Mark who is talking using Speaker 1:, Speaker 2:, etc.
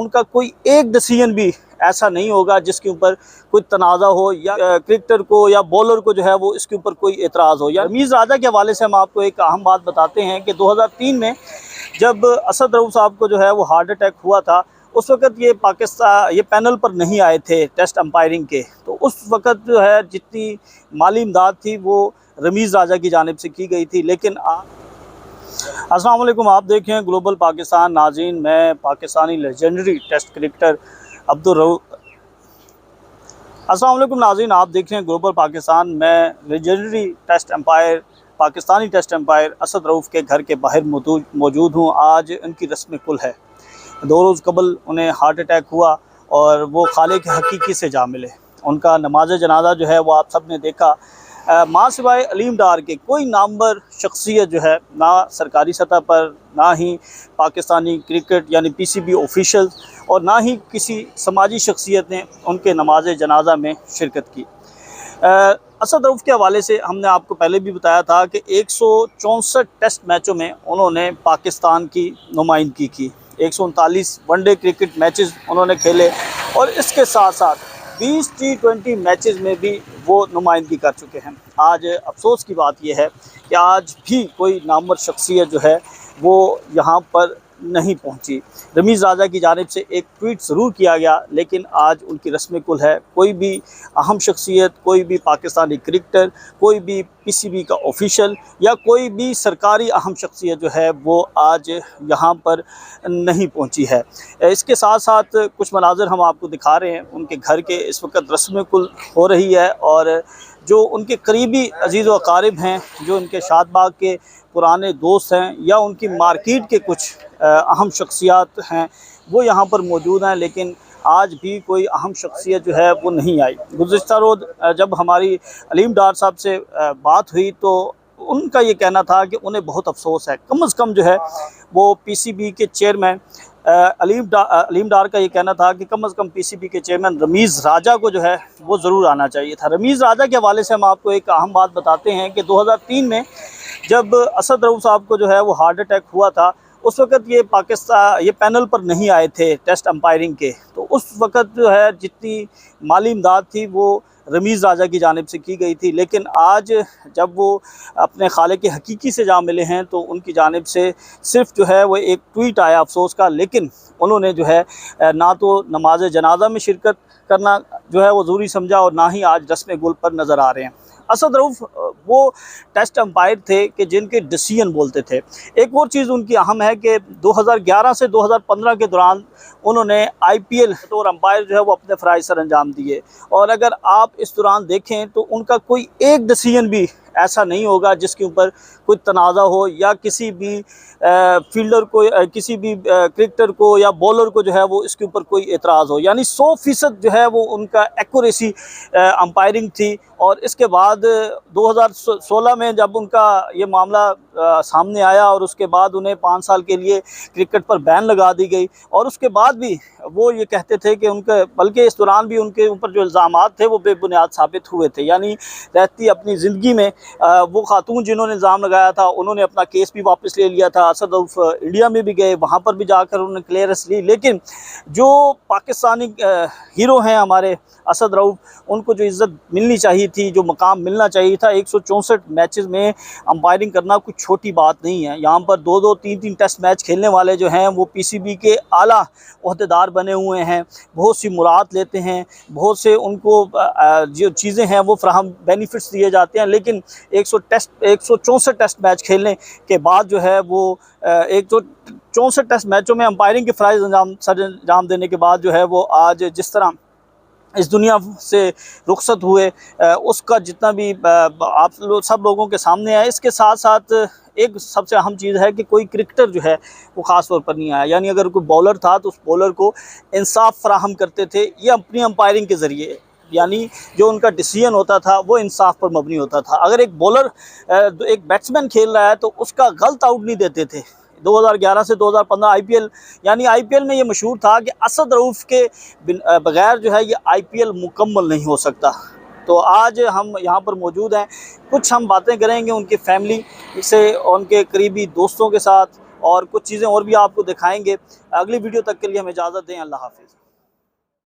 Speaker 1: उनका कोई एक डिसीजन भी ऐसा नहीं होगा जिसके ऊपर कोई तनाज़ा हो या क्रिकेटर को या बॉलर को जो है वो इसके ऊपर कोई एतराज़ हो। या रमीज़ राजा के हवाले से हम आपको एक अहम बात बताते हैं कि 2003 में जब असद रऊफ़ साहब को जो है वो हार्ट अटैक हुआ था, उस वक़्त ये पैनल पर नहीं आए थे टेस्ट अंपायरिंग के। तो उस वक़्त जो है जितनी माली इमदाद थी वो रमीज़ राजा की जानिब से की गई थी। लेकिन अस्सलाम वालेकुम, आप देखें ग्लोबल पाकिस्तान। नाज़रीन, मैं पाकिस्तानी लेजेंडरी टेस्ट क्रिकेटर अस्सलाम वालेकुम नाज़रीन, आप देख रहे हैं ग्लोबल पाकिस्तान। मैं legendary test umpire, Pakistani test umpire Asad Rauf के घर के बाहर मौजूद हूँ। आज उनकी रस्म कुल है। 2 रोज़ कबल उन्हें हार्ट अटैक हुआ और वो खालिक हकीकी से जा मिले। उनका नमाज जनाजा जो है वो आप सब ने देखा। माँ सिवाय अलीम डार के कोई नामवर शख्सियत जो है, ना सरकारी सतह पर, ना ही पाकिस्तानी क्रिकेट यानी पीसीबी ऑफिशियल, और ना ही किसी समाजी शख्सियत ने उनके नमाज जनाजा में शिरकत की। असद रऊफ़ के हवाले से हमने आपको पहले भी बताया था कि 164 टेस्ट मैचों में उन्होंने पाकिस्तान की नुमाइंदगी की। 139 वनडे क्रिकेट मैचेस उन्होंने खेले और इसके साथ साथ 20 T20 मैचेस में भी वो नुमाइंदगी कर चुके हैं। आज अफसोस की बात यह है कि आज भी कोई नामवर शख्सियत जो है वो यहाँ पर नहीं पहुँची। रमीज़ राजा की जानिब से एक ट्वीट ज़रूर किया गया, लेकिन आज उनकी रस्म कुल है। कोई भी अहम शख्सियत, कोई भी पाकिस्तानी क्रिकेटर, कोई भी पीसीबी का ऑफिशियल या कोई भी सरकारी अहम शख्सियत जो है वो आज यहाँ पर नहीं पहुँची है। इसके साथ साथ कुछ मनाज़र हम आपको दिखा रहे हैं। उनके घर के इस वक्त रस्म कुल हो रही है और जो उनके करीबी अजीज़ व अकारिब हैं, जो उनके शादबाग के पुराने दोस्त हैं या उनकी मार्केट के कुछ अहम शख्सियात हैं, वो यहाँ पर मौजूद हैं। लेकिन आज भी कोई अहम शख्सियत जो है वो नहीं आई। गुज़िश्ता रोज़ जब हमारी अलीम डार साहब से बात हुई तो उनका ये कहना था कि उन्हें बहुत अफसोस है। कम अज़ कम जो है वो पीसीबी के चेयरमैन अलीम डार का ये कहना था कि कम अज़ कम पीसीबी के चेयरमैन रमीज़ राजा को जो है वो ज़रूर आना चाहिए था। रमीज़ राजा के हवाले से हम आपको एक अहम बात बताते हैं कि 2003 में जब असद रऊफ़ साहब को जो है वो हार्ट अटैक हुआ था, उस वक़्त ये पैनल पर नहीं आए थे टेस्ट अंपायरिंग के। तो उस वक़्त जो है जितनी माली इमदाद थी वो रमीज़ राजा की जानिब से की गई थी। लेकिन आज जब वो अपने खालिक हकीकी से जा मिले हैं तो उनकी जानिब से सिर्फ जो है वो एक ट्वीट आया अफसोस का। लेकिन उन्होंने जो है ना तो नमाज जनाजा में शिरकत करना जो है वो ज़रूरी समझा और ना ही आज रस्म गुल पर नज़र आ रहे हैं। असद रऊफ़ वो टेस्ट अंपायर थे कि जिनके डिसीजन बोलते थे। एक और चीज़ उनकी अहम है कि 2011 से 2015 के दौरान उन्होंने आईपीएल और अंपायर जो है वो अपने फ़राइज़ सर अंजाम दिए। और अगर आप इस दौरान देखें तो उनका कोई एक डिसीजन भी ऐसा नहीं होगा जिसके ऊपर कोई तनाज़ा हो या किसी भी फील्डर को, किसी भी क्रिकेटर को या बॉलर को जो है वो इसके ऊपर कोई एतराज़ हो। यानी 100% जो है वो उनका एक्यूरेसी अंपायरिंग थी। और इसके बाद 2016 में जब उनका ये मामला सामने आया और उसके बाद उन्हें 5 साल के लिए क्रिकेट पर बैन लगा दी गई। और उसके बाद भी वो ये कहते थे कि बल्कि इस दौरान भी उनके ऊपर जो इल्ज़ामात थे वो बेबुनियाद साबित हुए थे। यानी रहती अपनी ज़िंदगी में वो खातून जिन्होंने इल्ज़ाम लगाया था उन्होंने अपना केस भी वापस ले लिया था। असद रऊफ़ इंडिया में भी गए, वहाँ पर भी जाकर उन्होंने क्लियरेंस ली। लेकिन जो पाकिस्तानी हीरो हैं हमारे असद रऊफ़, उनको जो इज़्ज़त मिलनी चाहिए थी, जो मकाम मिलना चाहिए था, 164 मैचेस में अंपायरिंग करना कुछ छोटी बात नहीं है। यहाँ पर 2-2, 3-3 टेस्ट मैच खेलने वाले जो हैं वो पीसीबी के आला ओहदेदार बने हुए हैं, बहुत सी मुराद लेते हैं, बहुत से उनको जो चीज़ें हैं वो फ्राहम बेनिफिट्स दिए जाते हैं। लेकिन 164 टेस्ट मैच खेलने के बाद जो है वो 164 टेस्ट मैचों में अंपायरिंग के फ़राइज़ अंजाम देने के बाद जो है वो आज जिस तरह इस दुनिया से रुखसत हुए, उसका जितना भी सब लोगों के सामने है। इसके साथ साथ एक सबसे अहम चीज़ है कि कोई क्रिकेटर जो है वो ख़ास तौर पर नहीं आया। यानी अगर कोई बॉलर था तो उस बॉलर को इंसाफ फराहम करते थे ये अपनी अंपायरिंग के ज़रिए। यानी जो उनका डिसीजन होता था वो इंसाफ पर मबनी होता था। अगर एक बॉलर एक बैट्समैन खेल रहा है तो उसका गलत आउट नहीं देते थे। 2011 से 2015 आईपीएल, यानी आईपीएल में ये मशहूर था कि असद रऊफ़ के बगैर जो है ये आईपीएल मुकम्मल नहीं हो सकता। तो आज हम यहाँ पर मौजूद हैं, कुछ हम बातें करेंगे उनकी फैमिली से, उनके करीबी दोस्तों के साथ और कुछ चीज़ें और भी आपको दिखाएंगे। अगली वीडियो तक के लिए हमें इजाज़त दें। अल्लाह हाफिज़।